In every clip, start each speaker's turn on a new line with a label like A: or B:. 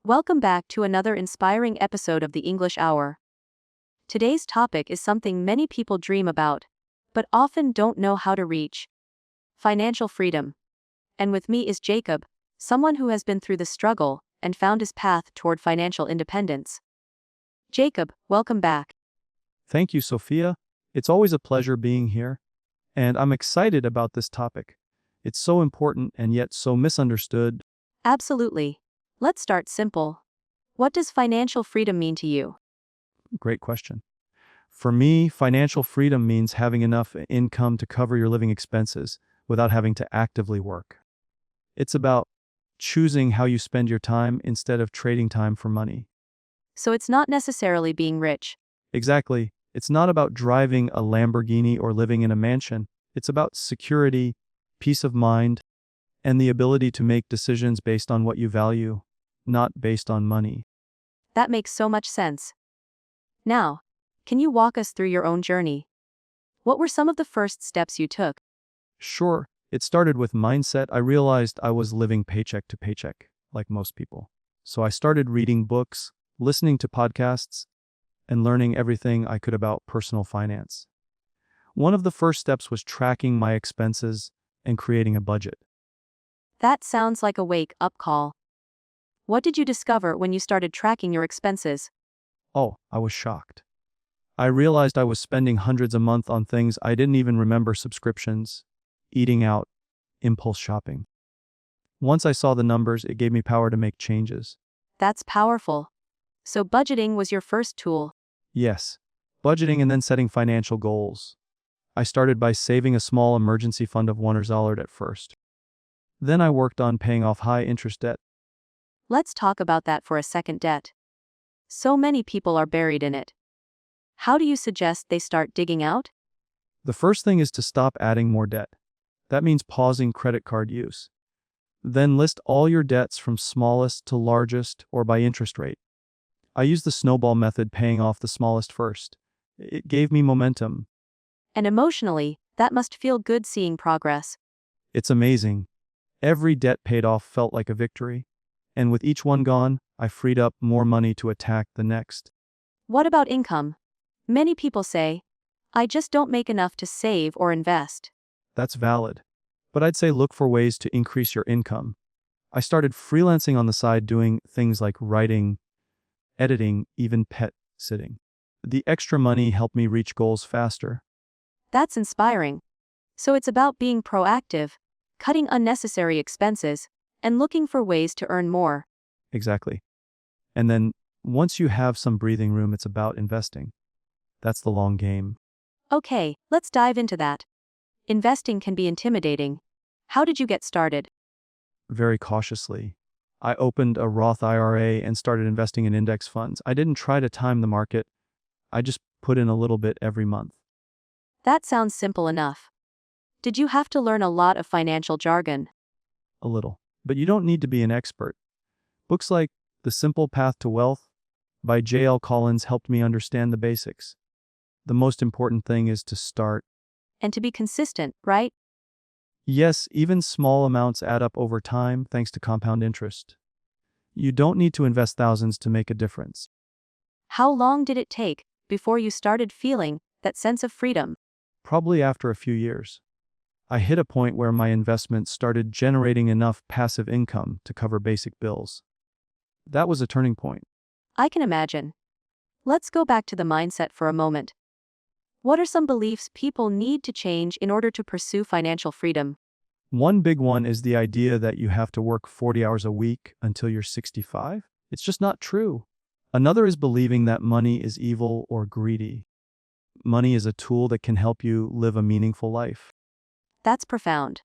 A: Welcome back to another inspiring episode of the English Hour. Today's topic is something many people dream about, but often don't know how to reach: financial freedom. And with me is Jacob, someone who has been through the struggle and found his path toward financial independence. Jacob, welcome back.
B: Thank you, Sophia. It's always a pleasure being here, and I'm excited about this topic. It's so important and yet so misunderstood.
A: Absolutely. Let's start simple. What does financial freedom mean to you?
B: Great question. For me, financial freedom means having enough income to cover your living expenses without having to actively work. It's about choosing how you spend your time instead of trading time for money.
A: So it's not necessarily being rich.
B: Exactly. It's not about driving a Lamborghini or living in a mansion. It's about security, peace of mind, and the ability to make decisions based on what you value, not based on money.
A: That makes so much sense. Now, can you walk us through your own journey? What were some of the first steps you took?
B: Sure, it started with mindset. I realized I was living paycheck to paycheck, like most people. So I started reading books, listening to podcasts, and learning everything I could about personal finance. One of the first steps was tracking my expenses and creating a budget.
A: That sounds like a wake-up call. What did you discover when you started tracking your expenses?
B: Oh, I was shocked. I realized I was spending hundreds a month on things I didn't even remember: subscriptions, eating out, impulse shopping. Once I saw the numbers, it gave me power to make changes.
A: That's powerful. So budgeting was your first tool.
B: Yes, budgeting and then setting financial goals. I started by saving a small emergency fund of $1 at first. Then I worked on paying off high interest debt.
A: Let's talk about that for a second. Debt. So many people are buried in it. How do you suggest they start digging out?
B: The first thing is to stop adding more debt. That means pausing credit card use. Then list all your debts from smallest to largest or by interest rate. I used the snowball method, paying off the smallest first. It gave me momentum.
A: And emotionally, that must feel good seeing progress.
B: It's amazing. Every debt paid off felt like a victory. And with each one gone, I freed up more money to attack the next.
A: What about income? Many people say, I just don't make enough to save or invest.
B: That's valid. But I'd say look for ways to increase your income. I started freelancing on the side, doing things like writing, editing, even pet sitting. The extra money helped me reach goals faster.
A: That's inspiring. So it's about being proactive, cutting unnecessary expenses, and looking for ways to earn more.
B: Exactly. And then once you have some breathing room, it's about investing. That's the long game.
A: Okay, let's dive into that. Investing can be intimidating. How did you get started?
B: Very cautiously. I opened a Roth IRA and started investing in index funds. I didn't try to time the market. I just put in a little bit every month.
A: That sounds simple enough. Did you have to learn a lot of financial jargon?
B: A little. But you don't need to be an expert. Books like The Simple Path to Wealth by J.L. Collins helped me understand the basics. The most important thing is to start.
A: And to be consistent, right?
B: Yes, even small amounts add up over time thanks to compound interest. You don't need to invest thousands to make a difference.
A: How long did it take before you started feeling that sense of freedom?
B: Probably after a few years. I hit a point where my investments started generating enough passive income to cover basic bills. That was a turning point.
A: I can imagine. Let's go back to the mindset for a moment. What are some beliefs people need to change in order to pursue financial freedom?
B: One big one is the idea that you have to work 40 hours a week until you're 65. It's just not true. Another is believing that money is evil or greedy. Money is a tool that can help you live a meaningful life.
A: That's profound.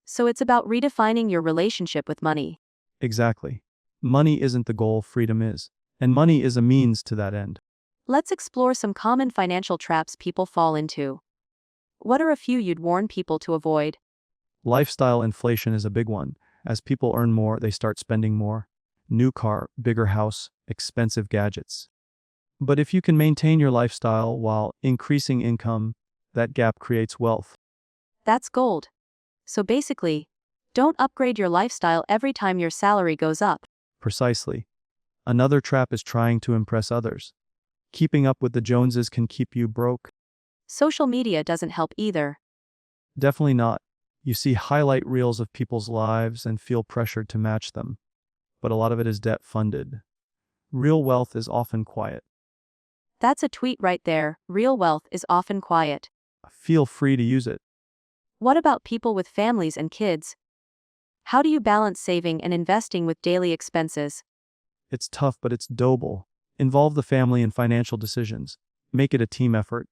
A: So it's about redefining your relationship with money.
B: Exactly. Money isn't the goal, freedom is. And money is a means to that end.
A: Let's explore some common financial traps people fall into. What are a few you'd warn people to avoid?
B: Lifestyle inflation is a big one. As people earn more, they start spending more. New car, bigger house, expensive gadgets. But if you can maintain your lifestyle while increasing income, that gap creates wealth.
A: That's gold. So basically, don't upgrade your lifestyle every time your salary goes up.
B: Precisely. Another trap is trying to impress others. Keeping up with the Joneses can keep you broke.
A: Social media doesn't help either.
B: Definitely not. You see highlight reels of people's lives and feel pressured to match them. But a lot of it is debt funded. Real wealth is often quiet.
A: That's a tweet right there. Real wealth is often quiet.
B: Feel free to use it.
A: What about people with families and kids? How do you balance saving and investing with daily expenses?
B: It's tough, but it's doable. Involve the family in financial decisions. Make it a team effort.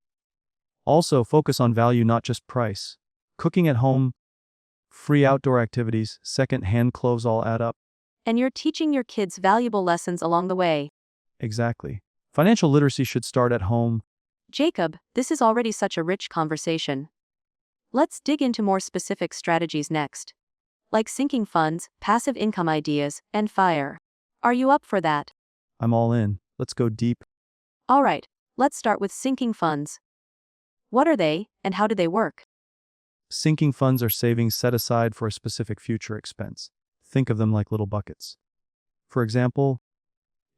B: Also, focus on value, not just price. Cooking at home, free outdoor activities, second-hand clothes all add up.
A: And you're teaching your kids valuable lessons along the way.
B: Exactly. Financial literacy should start at home.
A: Jacob, this is already such a rich conversation. Let's dig into more specific strategies next. Like sinking funds, passive income ideas, and FIRE. Are you up for that?
B: I'm all in. Let's go deep.
A: Alright, let's start with sinking funds. What are they, and how do they work?
B: Sinking funds are savings set aside for a specific future expense. Think of them like little buckets. For example,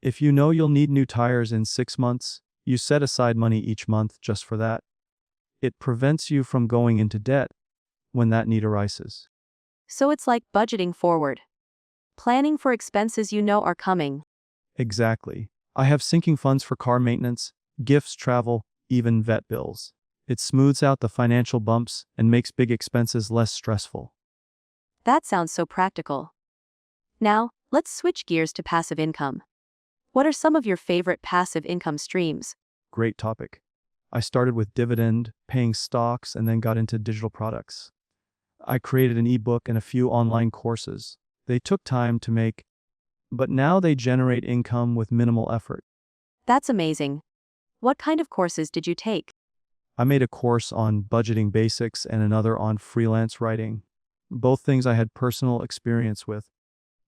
B: if you know you'll need new tires in 6 months, you set aside money each month just for that. It prevents you from going into debt when that need arises.
A: So it's like budgeting forward. Planning for expenses you know are coming.
B: Exactly. I have sinking funds for car maintenance, gifts, travel, even vet bills. It smooths out the financial bumps and makes big expenses less stressful.
A: That sounds so practical. Now, let's switch gears to passive income. What are some of your favorite passive income streams?
B: Great topic. I started with dividend, paying stocks, and then got into digital products. I created an ebook and a few online courses. They took time to make, but now they generate income with minimal effort.
A: That's amazing. What kind of courses did you take?
B: I made a course on budgeting basics and another on freelance writing. Both things I had personal experience with.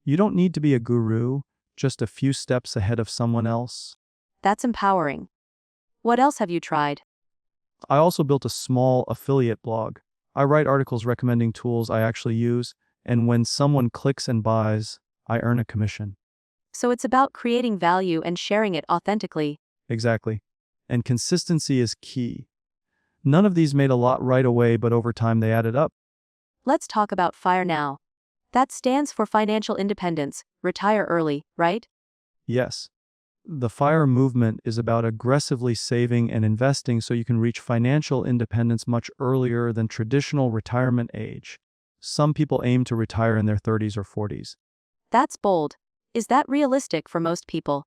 B: You don't need to be a guru, just a few steps ahead of someone else.
A: That's empowering. What else have you tried?
B: I also built a small affiliate blog. I write articles recommending tools I actually use, and when someone clicks and buys, I earn a commission.
A: So it's about creating value and sharing it authentically.
B: Exactly. And consistency is key. None of these made a lot right away, but over time they added up.
A: Let's talk about FIRE now. That stands for financial independence, retire early, right?
B: Yes. The FIRE movement is about aggressively saving and investing so you can reach financial independence much earlier than traditional retirement age. Some people aim to retire in their 30s or 40s.
A: That's bold. Is that realistic for most people?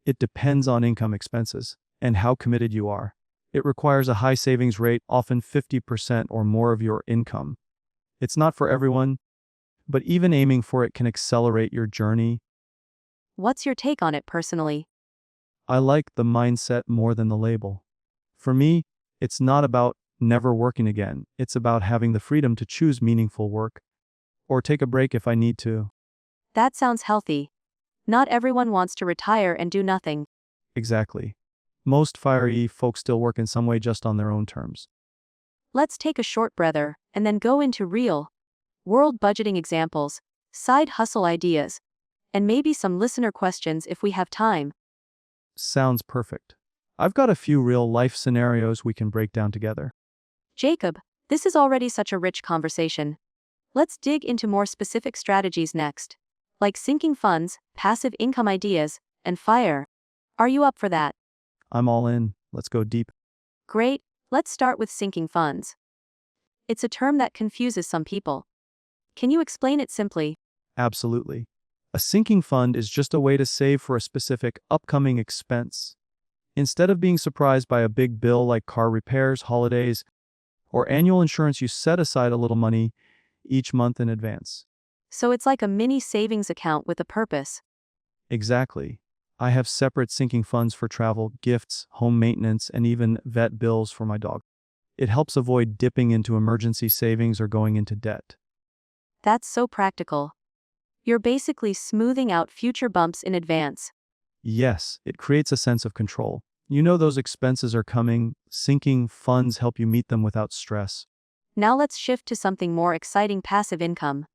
B: It depends on income expenses and how committed you are. It requires a high savings rate, often 50% or more of your income. It's not for everyone, but even aiming for it can accelerate your journey.
A: What's your take on it personally?
B: I like the mindset more than the label. For me, it's not about never working again. It's about having the freedom to choose meaningful work or take a break if I need to.
A: That sounds healthy. Not everyone wants to retire and do nothing.
B: Exactly. Most FIRE folks still work in some way, just on their own terms.
A: Let's take a short breather and then go into real world budgeting examples, side hustle ideas, and maybe some listener questions if we have time.
B: Sounds perfect. I've got a few real-life scenarios we can break down together.
A: Jacob, this is already such a rich conversation. Let's dig into more specific strategies next, like sinking funds, passive income ideas, and FIRE. Are you up for that?
B: I'm all in. Let's go deep.
A: Great, let's start with sinking funds. It's a term that confuses some people. Can you explain it simply?
B: Absolutely. A sinking fund is just a way to save for a specific upcoming expense. Instead of being surprised by a big bill like car repairs, holidays, or annual insurance, you set aside a little money each month in advance.
A: So it's like a mini savings account with a purpose.
B: Exactly. I have separate sinking funds for travel, gifts, home maintenance, and even vet bills for my dog. It helps avoid dipping into emergency savings or going into debt.
A: That's so practical. You're basically smoothing out future bumps in advance.
B: Yes, it creates a sense of control. You know those expenses are coming. Sinking funds help you meet them without stress.
A: Now let's shift to something more exciting: passive income.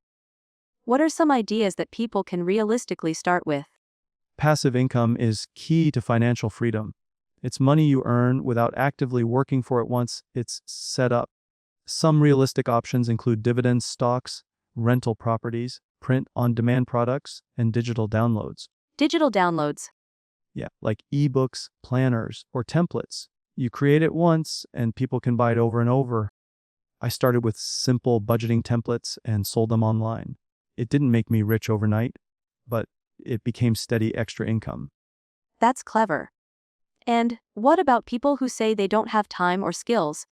A: What are some ideas that people can realistically start with?
B: Passive income is key to financial freedom. It's money you earn without actively working for it once it's set up. Some realistic options include dividends, stocks, rental properties, print-on-demand products, and digital downloads.
A: Digital downloads.
B: Yeah, like ebooks, planners, or templates. You create it once, and people can buy it over and over. I started with simple budgeting templates and sold them online. It didn't make me rich overnight, but it became steady extra income.
A: That's clever. And what about people who say they don't have time or skills?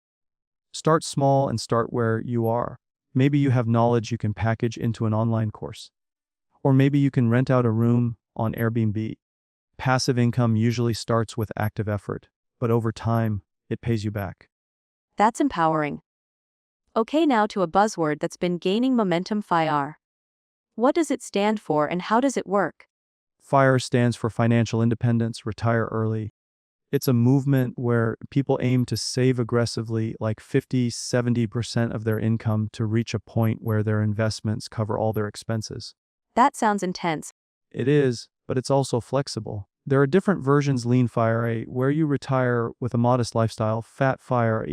B: Start small and start where you are. Maybe you have knowledge you can package into an online course. Or maybe you can rent out a room on Airbnb. Passive income usually starts with active effort, but over time, it pays you back.
A: That's empowering. Okay, now to a buzzword that's been gaining momentum: FIRE. What does it stand for and how does it work?
B: FIRE stands for Financial Independence, Retire Early. It's a movement where people aim to save aggressively, like 50–70% of their income, to reach a point where their investments cover all their expenses.
A: That sounds intense.
B: It is, but it's also flexible. There are different versions: Lean FIRE, where you retire with a modest lifestyle; Fat FIRE,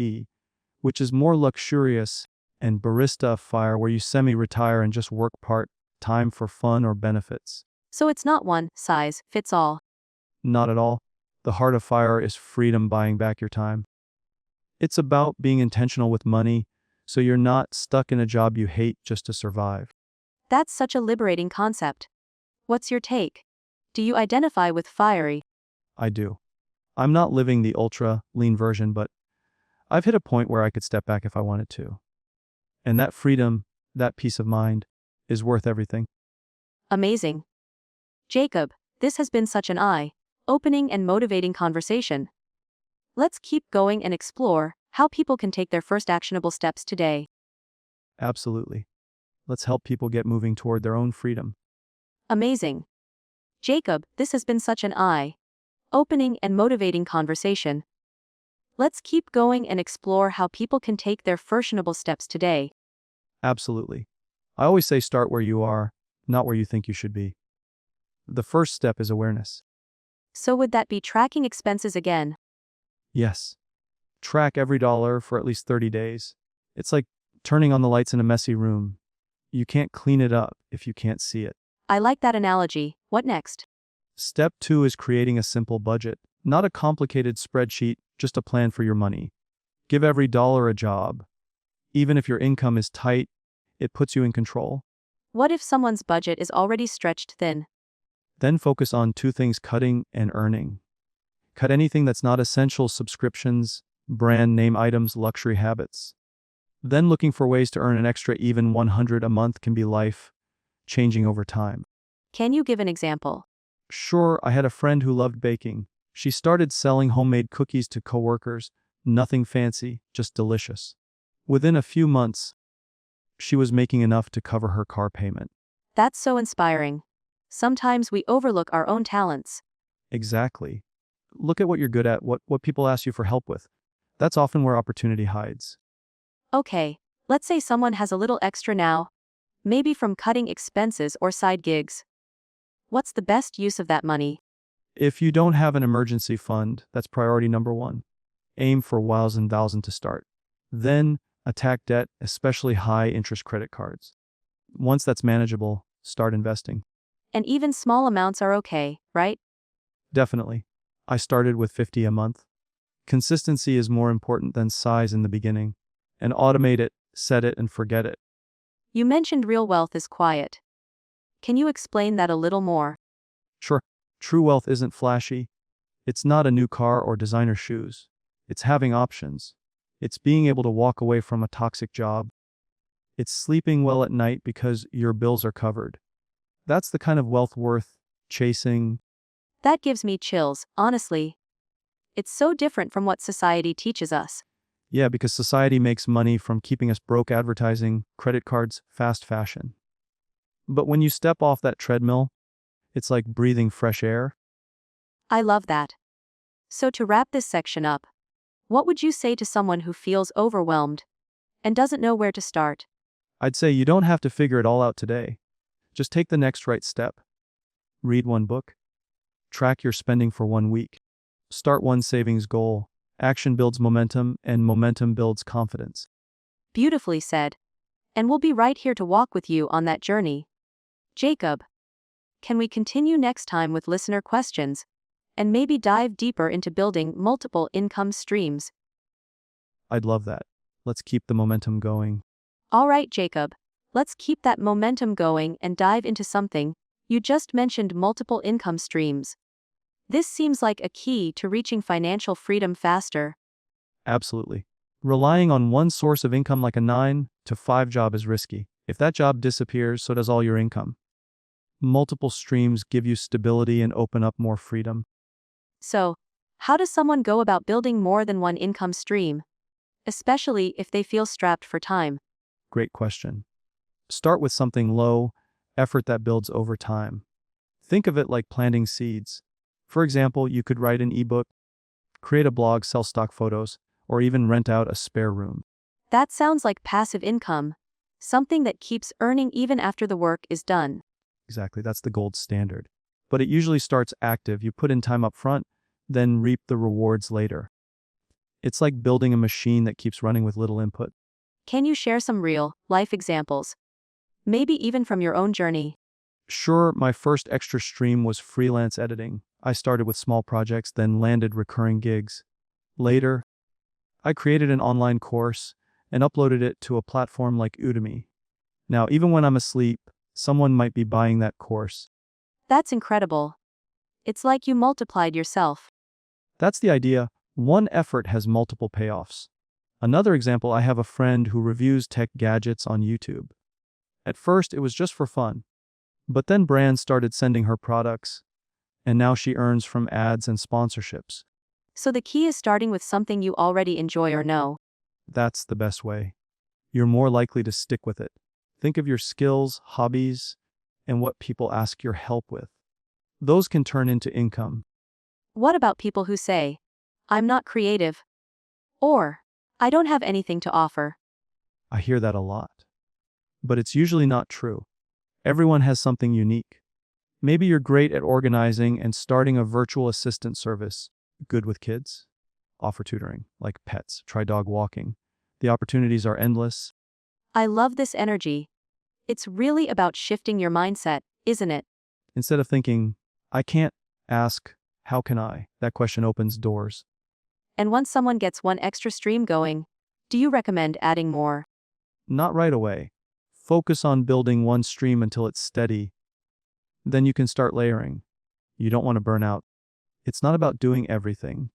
B: which is more luxurious; and Barista FIRE, where you semi-retire and just work part-time for fun or benefits.
A: So it's not one size fits all.
B: Not at all. The heart of FIRE is freedom, buying back your time. It's about being intentional with money, so you're not stuck in a job you hate just to survive.
A: That's such a liberating concept. What's your take? Do you identify with FIRE?
B: I do. I'm not living the ultra-lean version, but I've hit a point where I could step back if I wanted to. And that freedom, that peace of mind, is worth everything.
A: Amazing. Jacob, this has been such an eye-opening and motivating conversation. Let's keep going and explore how people can take their first actionable steps today.
B: Absolutely. Let's help people get moving toward their own freedom.
A: Amazing. Jacob, this has been such an eye-opening and motivating conversation. Let's keep going and explore how people can take their first actionable steps today.
B: Absolutely. I always say start where you are, not where you think you should be. The first step is awareness.
A: So would that be tracking expenses again?
B: Yes. Track every dollar for at least 30 days. It's like turning on the lights in a messy room. You can't clean it up if you can't see it.
A: I like that analogy. What next?
B: Step 2 is creating a simple budget. Not a complicated spreadsheet, just a plan for your money. Give every dollar a job. Even if your income is tight, it puts you in control.
A: What if someone's budget is already stretched thin?
B: Then focus on 2 things: cutting and earning. Cut anything that's not essential: subscriptions, brand name items, luxury habits. Then looking for ways to earn an extra. Even $100 a month can be life-changing over time.
A: Can you give an example?
B: Sure, I had a friend who loved baking. She started selling homemade cookies to coworkers. Nothing fancy, just delicious. Within a few months, she was making enough to cover her car payment.
A: That's so inspiring. Sometimes we overlook our own talents.
B: Exactly. Look at what you're good at, what people ask you for help with. That's often where opportunity hides.
A: Okay, let's say someone has a little extra now, maybe from cutting expenses or side gigs. What's the best use of that money?
B: If you don't have an emergency fund, that's priority number 1. Aim for $1,000 to start. Then attack debt, especially high-interest credit cards. Once that's manageable, start investing.
A: And even small amounts are okay, right?
B: Definitely. I started with $50 a month. Consistency is more important than size in the beginning. And automate it, set it, and forget it.
A: You mentioned real wealth is quiet. Can you explain that a little more?
B: Sure, true wealth isn't flashy. It's not a new car or designer shoes. It's having options. It's being able to walk away from a toxic job. It's sleeping well at night because your bills are covered. That's the kind of wealth worth chasing.
A: That gives me chills, honestly. It's so different from what society teaches us.
B: Yeah, because society makes money from keeping us broke: advertising, credit cards, fast fashion. But when you step off that treadmill, it's like breathing fresh air.
A: I love that. So to wrap this section up, what would you say to someone who feels overwhelmed and doesn't know where to start?
B: I'd say you don't have to figure it all out today. Just take the next right step. Read one book. Track your spending for 1 week. Start one savings goal. Action builds momentum, and momentum builds confidence.
A: Beautifully said. And we'll be right here to walk with you on that journey. Jacob, can we continue next time with listener questions and maybe dive deeper into building multiple income streams?
B: I'd love that. Let's keep the momentum going.
A: All right, Jacob, let's keep that momentum going and dive into something. You just mentioned multiple income streams. This seems like a key to reaching financial freedom faster.
B: Absolutely. Relying on one source of income like a 9 to 5 job is risky. If that job disappears, so does all your income. Multiple streams give you stability and open up more freedom.
A: So, how does someone go about building more than one income stream, especially if they feel strapped for time?
B: Great question. Start with something low effort that builds over time. Think of it like planting seeds. For example, you could write an ebook, create a blog, sell stock photos, or even rent out a spare room.
A: That sounds like passive income, something that keeps earning even after the work is done.
B: Exactly, that's the gold standard. But it usually starts active. You put in time up front, then reap the rewards later. It's like building a machine that keeps running with little input.
A: Can you share some real life examples? Maybe even from your own journey.
B: Sure, my first extra stream was freelance editing. I started with small projects, then landed recurring gigs. Later, I created an online course and uploaded it to a platform like Udemy. Now, even when I'm asleep, someone might be buying that course.
A: That's incredible. It's like you multiplied yourself.
B: That's the idea. One effort has multiple payoffs. Another example, I have a friend who reviews tech gadgets on YouTube. At first, it was just for fun. But then brands started sending her products, and now she earns from ads and sponsorships.
A: So the key is starting with something you already enjoy or know.
B: That's the best way. You're more likely to stick with it. Think of your skills, hobbies, and what people ask your help with. Those can turn into income.
A: What about people who say, I'm not creative? Or, I don't have anything to offer?
B: I hear that a lot. But it's usually not true. Everyone has something unique. Maybe you're great at organizing and starting a virtual assistant service. Good with kids? Offer tutoring, like pets, try dog walking. The opportunities are endless.
A: I love this energy. It's really about shifting your mindset, isn't it?
B: Instead of thinking, I can't, ask, how can I? That question opens doors.
A: And once someone gets one extra stream going, do you recommend adding more?
B: Not right away. Focus on building one stream until it's steady. Then you can start layering. You don't want to burn out. It's not about doing everything.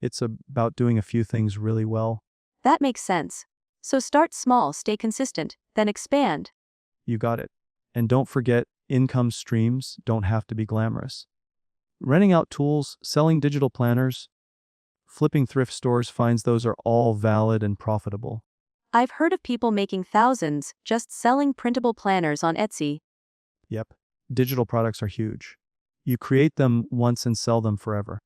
B: It's about doing a few things really well.
A: That makes sense. So start small, stay consistent, then expand.
B: You got it. And don't forget, income streams don't have to be glamorous. Renting out tools, selling digital planners, flipping thrift stores finds those are all valid and profitable.
A: I've heard of people making thousands just selling printable planners on Etsy.
B: Yep. Digital products are huge. You create them once and sell them forever.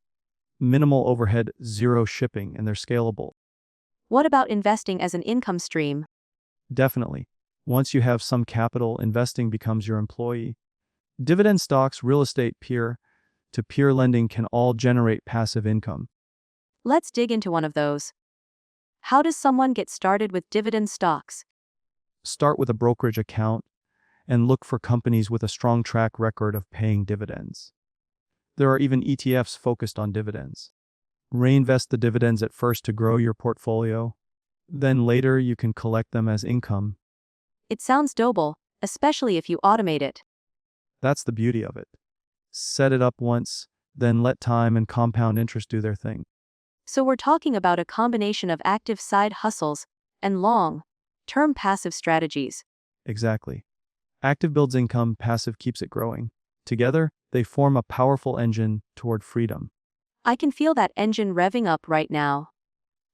B: Minimal overhead, zero shipping, and they're scalable.
A: What about investing as an income stream?
B: Definitely. Once you have some capital, investing becomes your employee. Dividend stocks, real estate, peer-to-peer lending can all generate passive income.
A: Let's dig into one of those. How does someone get started with dividend stocks?
B: Start with a brokerage account and look for companies with a strong track record of paying dividends. There are even ETFs focused on dividends. Reinvest the dividends at first to grow your portfolio. Then later you can collect them as income.
A: It sounds doable, especially if you automate it.
B: That's the beauty of it. Set it up once, then let time and compound interest do their thing.
A: So we're talking about a combination of active side hustles and long-term passive strategies.
B: Exactly. Active builds income, passive keeps it growing. Together, they form a powerful engine toward freedom.
A: I can feel that engine revving up right now.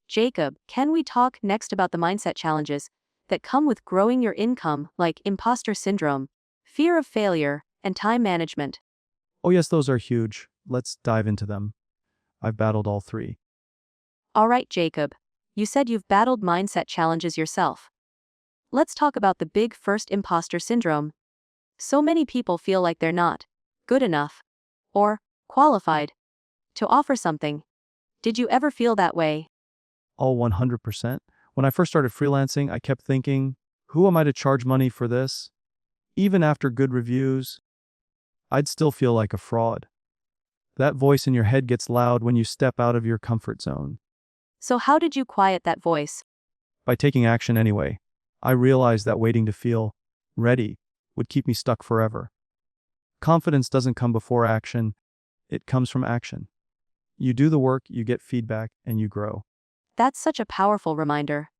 A: Jacob, can we talk next about the mindset challenges that come with growing your income, like imposter syndrome, fear of failure, and time management?
B: Oh yes, those are huge. Let's dive into them. I've battled all three.
A: All right, Jacob, you said you've battled mindset challenges yourself. Let's talk about the big first, imposter syndrome. So many people feel like they're not good enough or qualified to offer something. Did you ever feel that way?
B: All 100%. When I first started freelancing, I kept thinking, who am I to charge money for this? Even after good reviews, I'd still feel like a fraud. That voice in your head gets loud when you step out of your comfort zone.
A: So, how did you quiet that voice?
B: By taking action anyway, I realized that waiting to feel ready would keep me stuck forever. Confidence doesn't come before action, it comes from action. You do the work, you get feedback, and you grow.
A: That's such a powerful reminder.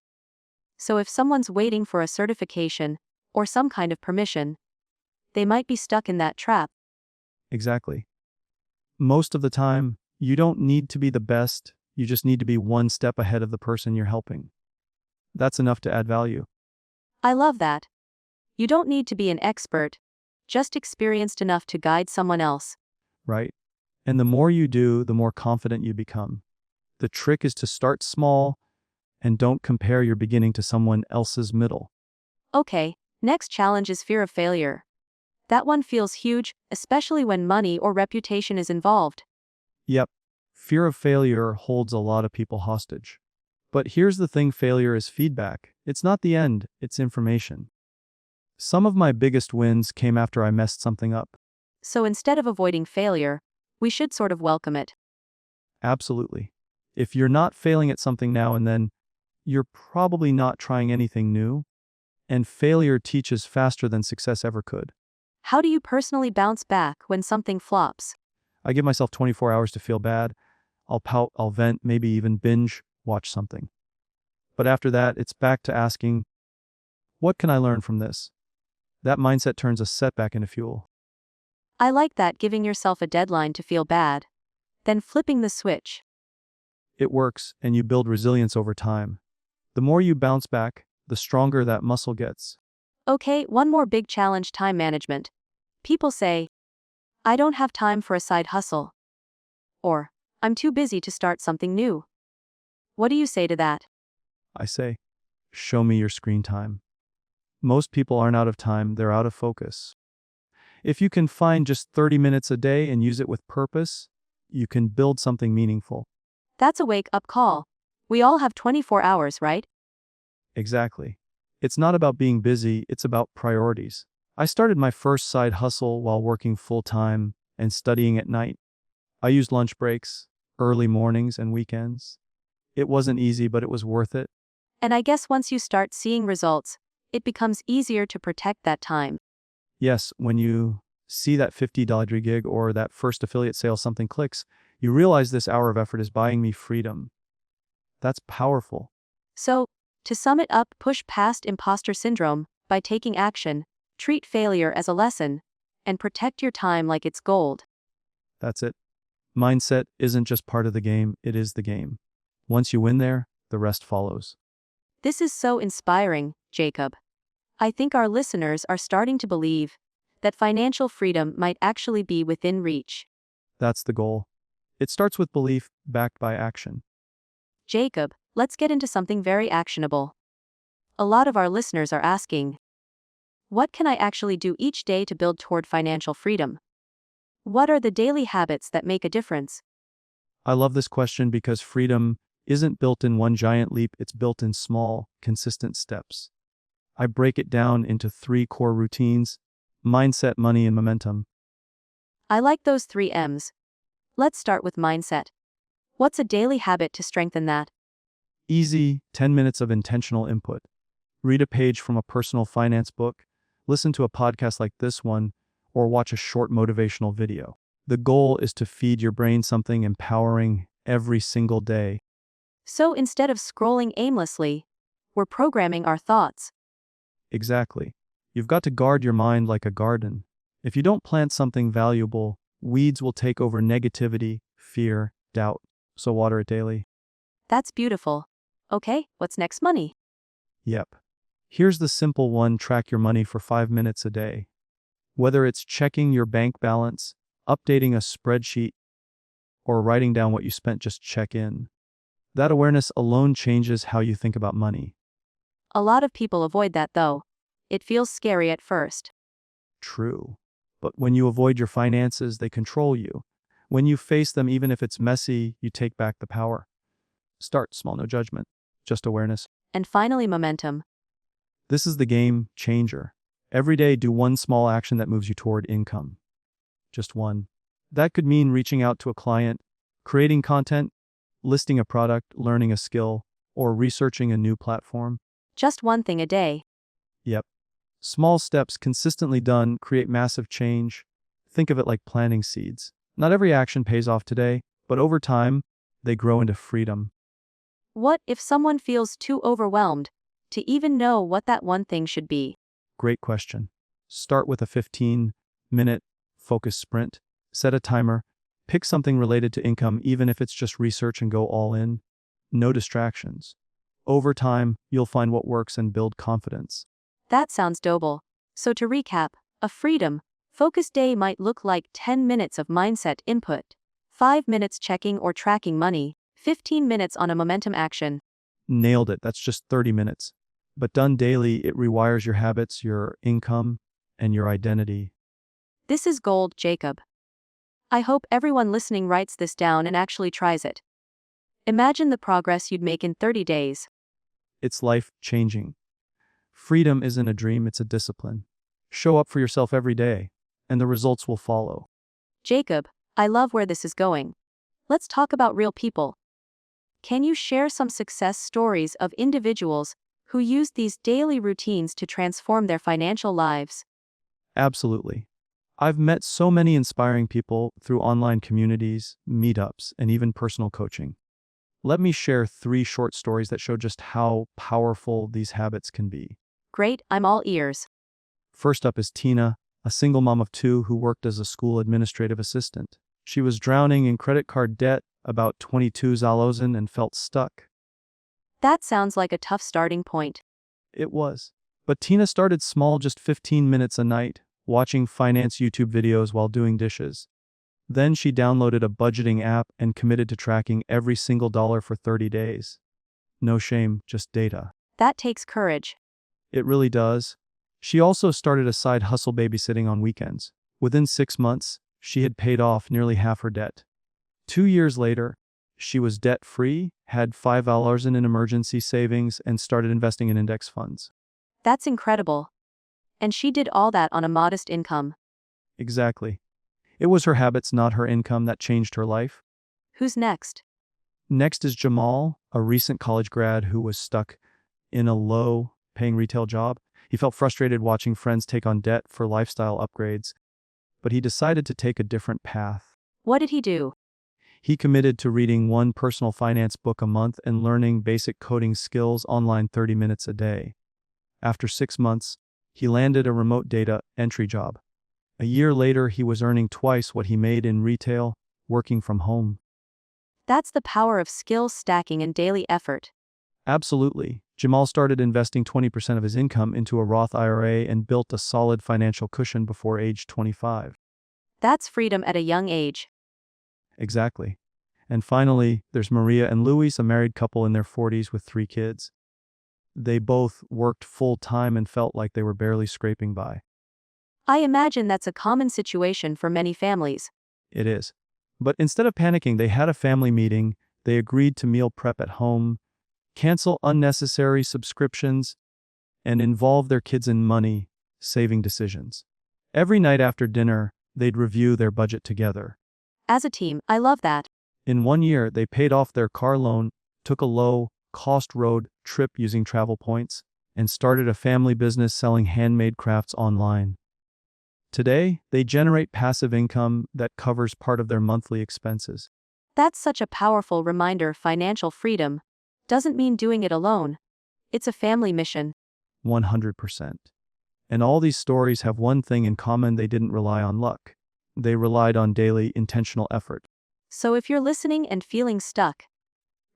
A: So, if someone's waiting for a certification or some kind of permission, they might be stuck in that trap.
B: Exactly. Most of the time, you don't need to be the best, you just need to be one step ahead of the person you're helping. That's enough to add value.
A: I love that. You don't need to be an expert, just experienced enough to guide someone else.
B: Right? And the more you do, the more confident you become. The trick is to start small and don't compare your beginning to someone else's middle.
A: Okay, next challenge is fear of failure. That one feels huge, especially when money or reputation is involved.
B: Yep, fear of failure holds a lot of people hostage. But here's the thing, failure is feedback. It's not the end, it's information. Some of my biggest wins came after I messed something up.
A: So instead of avoiding failure, we should sort of welcome it.
B: Absolutely. If you're not failing at something now and then, you're probably not trying anything new, and failure teaches faster than success ever could.
A: How do you personally bounce back when something flops?
B: I give myself 24 hours to feel bad. I'll pout, I'll vent, maybe even binge watch something. But after that, it's back to asking, what can I learn from this? That mindset turns a setback into fuel.
A: I like that, giving yourself a deadline to feel bad, then flipping the switch.
B: It works, and you build resilience over time. The more you bounce back, the stronger that muscle gets.
A: Okay, one more big challenge: time management. People say, I don't have time for a side hustle. Or, I'm too busy to start something new. What do you say to that?
B: I say, show me your screen time. Most people aren't out of time, they're out of focus. If you can find just 30 minutes a day and use it with purpose, you can build something meaningful.
A: That's a wake-up call. We all have 24 hours, right?
B: Exactly. It's not about being busy, it's about priorities. I started my first side hustle while working full-time and studying at night. I used lunch breaks, early mornings, and weekends. It wasn't easy, but it was worth it.
A: And I guess once you start seeing results, it becomes easier to protect that time.
B: Yes, when you see that $50 gig or that first affiliate sale, something clicks, you realize this hour of effort is buying me freedom. That's powerful.
A: So, to sum it up, push past imposter syndrome by taking action, treat failure as a lesson, and protect your time like it's gold.
B: That's it. Mindset isn't just part of the game, it is the game. Once you win there, the rest follows.
A: This is so inspiring, Jacob. I think our listeners are starting to believe that financial freedom might actually be within reach.
B: That's the goal. It starts with belief, backed by action.
A: Jacob, let's get into something very actionable. A lot of our listeners are asking, what can I actually do each day to build toward financial freedom? What are the daily habits that make a difference?
B: I love this question because freedom isn't built in one giant leap, it's built in small, consistent steps. I break it down into 3 core routines: mindset, money, and momentum.
A: I like those 3 M's. Let's start with mindset. What's a daily habit to strengthen that?
B: Easy, 10 minutes of intentional input. Read a page from a personal finance book, listen to a podcast like this one, or watch a short motivational video. The goal is to feed your brain something empowering every single day.
A: So instead of scrolling aimlessly, we're programming our thoughts.
B: Exactly. You've got to guard your mind like a garden. If you don't plant something valuable, weeds will take over: negativity, fear, doubt. So water it daily.
A: That's beautiful. Okay, what's next? Money.
B: Yep. Here's the simple one: track your money for 5 minutes a day. Whether it's checking your bank balance, updating a spreadsheet, or writing down what you spent, just check in. That awareness alone changes how you think about money.
A: A lot of people avoid that though. It feels scary at first.
B: True. But when you avoid your finances, they control you. When you face them, even if it's messy, you take back the power. Start small, no judgment, just awareness.
A: And finally, momentum.
B: This is the game changer. Every day, do one small action that moves you toward income. Just one. That could mean reaching out to a client, creating content, listing a product, learning a skill, or researching a new platform.
A: Just one thing a day.
B: Yep. Small steps consistently done create massive change. Think of it like planting seeds. Not every action pays off today, but over time, they grow into freedom.
A: What if someone feels too overwhelmed to even know what that one thing should be?
B: Great question. Start with a 15-minute focus sprint. Set a timer. Pick something related to income, even if it's just research, and go all in. No distractions. Over time, you'll find what works and build confidence.
A: That sounds doable. So to recap, a freedom focused day might look like 10 minutes of mindset input, 5 minutes checking or tracking money, 15 minutes on a momentum action.
B: Nailed it. That's just 30 minutes. But done daily, it rewires your habits, your income, and your identity.
A: This is gold, Jacob. I hope everyone listening writes this down and actually tries it. Imagine the progress you'd make in 30 days.
B: It's life-changing. Freedom isn't a dream, it's a discipline. Show up for yourself every day, and the results will follow.
A: Jacob, I love where this is going. Let's talk about real people. Can you share some success stories of individuals who used these daily routines to transform their financial lives?
B: Absolutely. I've met so many inspiring people through online communities, meetups, and even personal coaching. Let me share 3 short stories that show just how powerful these habits can be.
A: Great, I'm all ears.
B: First up is Tina, a single mom of 2 who worked as a school administrative assistant. She was drowning in credit card debt, about 22,000, and felt stuck.
A: That sounds like a tough starting point.
B: It was. But Tina started small, just 15 minutes a night, watching finance YouTube videos while doing dishes. Then she downloaded a budgeting app and committed to tracking every single dollar for 30 days. No shame, just data.
A: That takes courage.
B: It really does. She also started a side hustle, babysitting on weekends. Within 6 months, she had paid off nearly half her debt. 2 years later, she was debt-free, had $5 in emergency savings, and started investing in index funds.
A: That's incredible. And she did all that on a modest income.
B: Exactly. It was her habits, not her income, that changed her life.
A: Who's next?
B: Next is Jamal, a recent college grad who was stuck in a low-paying retail job. He felt frustrated watching friends take on debt for lifestyle upgrades, but he decided to take a different path.
A: What did he do?
B: He committed to reading one personal finance book a month and learning basic coding skills online 30 minutes a day. After 6 months, he landed a remote data entry job. A year later, he was earning twice what he made in retail, working from home.
A: That's the power of skill stacking and daily effort.
B: Absolutely. Jamal started investing 20% of his income into a Roth IRA and built a solid financial cushion before age 25.
A: That's freedom at a young age.
B: Exactly. And finally, there's Maria and Luis, a married couple in their 40s with 3 kids. They both worked full-time and felt like they were barely scraping by.
A: I imagine that's a common situation for many families.
B: It is. But instead of panicking, they had a family meeting, they agreed to meal prep at home, cancel unnecessary subscriptions, and involve their kids in money-saving decisions. Every night after dinner, they'd review their budget together.
A: As a team, I love that.
B: In 1 year, they paid off their car loan, took a low-cost road trip using travel points, and started a family business selling handmade crafts online. Today, they generate passive income that covers part of their monthly expenses.
A: That's such a powerful reminder. Financial freedom doesn't mean doing it alone. It's a family mission.
B: 100%. And all these stories have one thing in common: they didn't rely on luck. They relied on daily, intentional effort.
A: So if you're listening and feeling stuck,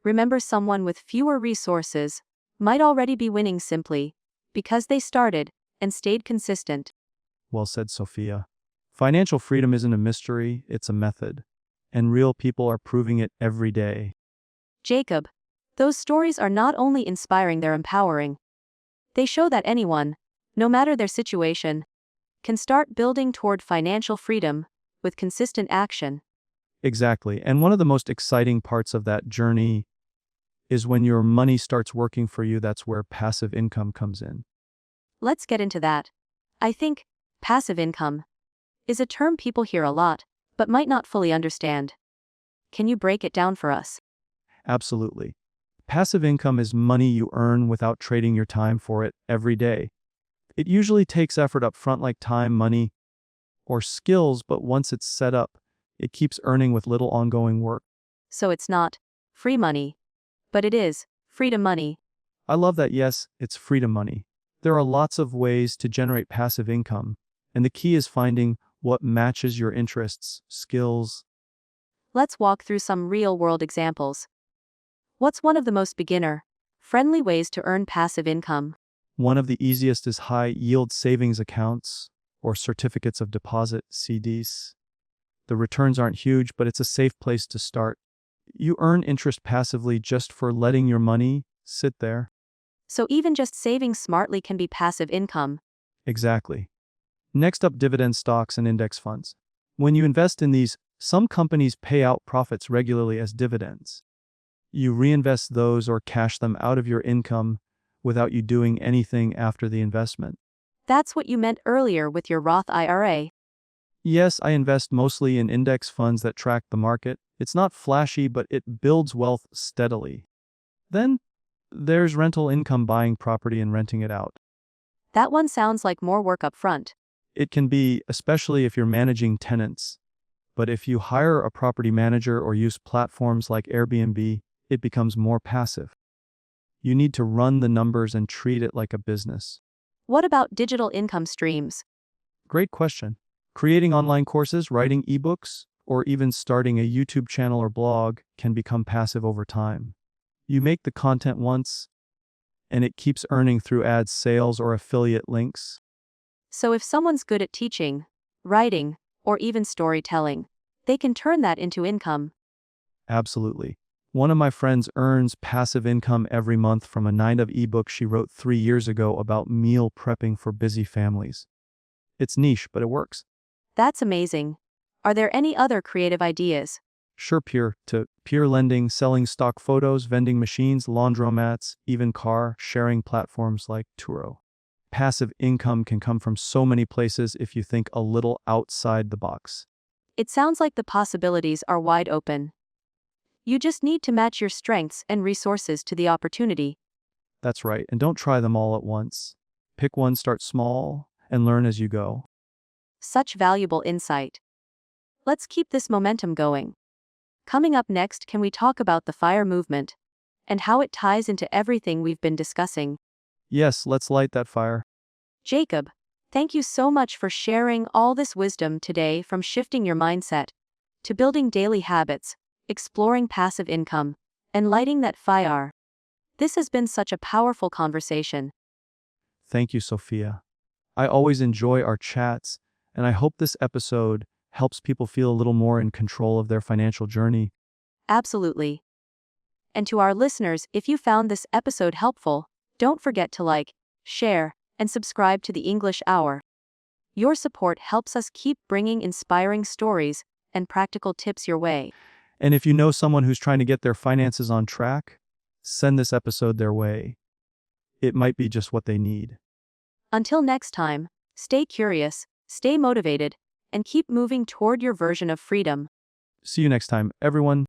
A: remember someone with fewer resources might already be winning simply because they started and stayed consistent.
B: Well said, Sophia. Financial freedom isn't a mystery, it's a method. And real people are proving it every day.
A: Jacob, those stories are not only inspiring, they're empowering. They show that anyone, no matter their situation, can start building toward financial freedom with consistent action.
B: Exactly. And one of the most exciting parts of that journey is when your money starts working for you. That's where passive income comes in.
A: Let's get into that. I think passive income is a term people hear a lot, but might not fully understand. Can you break it down for us?
B: Absolutely. Passive income is money you earn without trading your time for it every day. It usually takes effort up front, like time, money, or skills, but once it's set up, it keeps earning with little ongoing work.
A: So it's not free money, but it is freedom money.
B: I love that. Yes, it's freedom money. There are lots of ways to generate passive income, and the key is finding what matches your interests, skills.
A: Let's walk through some real-world examples. What's one of the most beginner-friendly ways to earn passive income?
B: One of the easiest is high-yield savings accounts or certificates of deposit, CDs. The returns aren't huge, but it's a safe place to start. You earn interest passively just for letting your money sit there.
A: So even just saving smartly can be passive income.
B: Exactly. Next up, dividend stocks and index funds. When you invest in these, some companies pay out profits regularly as dividends. You reinvest those or cash them out of your income without you doing anything after the investment.
A: That's what you meant earlier with your Roth IRA.
B: Yes, I invest mostly in index funds that track the market. It's not flashy, but it builds wealth steadily. Then there's rental income, buying property and renting it out.
A: That one sounds like more work up front.
B: It can be, especially if you're managing tenants. But if you hire a property manager or use platforms like Airbnb, it becomes more passive. You need to run the numbers and treat it like a business.
A: What about digital income streams?
B: Great question. Creating online courses, writing ebooks, or even starting a YouTube channel or blog can become passive over time. You make the content once, and it keeps earning through ads, sales, or affiliate links.
A: So if someone's good at teaching, writing, or even storytelling, they can turn that into income.
B: Absolutely. One of my friends earns passive income every month from a 9 of ebook she wrote 3 years ago about meal prepping for busy families. It's niche, but it works.
A: That's amazing. Are there any other creative ideas?
B: Sure, peer-to-peer lending, selling stock photos, vending machines, laundromats, even car sharing platforms like Turo. Passive income can come from so many places if you think a little outside the box.
A: It sounds like the possibilities are wide open. You just need to match your strengths and resources to the opportunity.
B: That's right, and don't try them all at once. Pick one, start small, and learn as you go.
A: Such valuable insight. Let's keep this momentum going. Coming up next, can we talk about the FIRE movement and how it ties into everything we've been discussing?
B: Yes, let's light that fire.
A: Jacob, thank you so much for sharing all this wisdom today, from shifting your mindset to building daily habits, exploring passive income, and lighting that fire. This has been such a powerful conversation.
B: Thank you, Sophia. I always enjoy our chats, and I hope this episode helps people feel a little more in control of their financial journey.
A: Absolutely. And to our listeners, if you found this episode helpful, don't forget to like, share, and subscribe to the English Hour. Your support helps us keep bringing inspiring stories and practical tips your way.
B: And if you know someone who's trying to get their finances on track, send this episode their way. It might be just what they need.
A: Until next time, stay curious, stay motivated, and keep moving toward your version of freedom.
B: See you next time, everyone.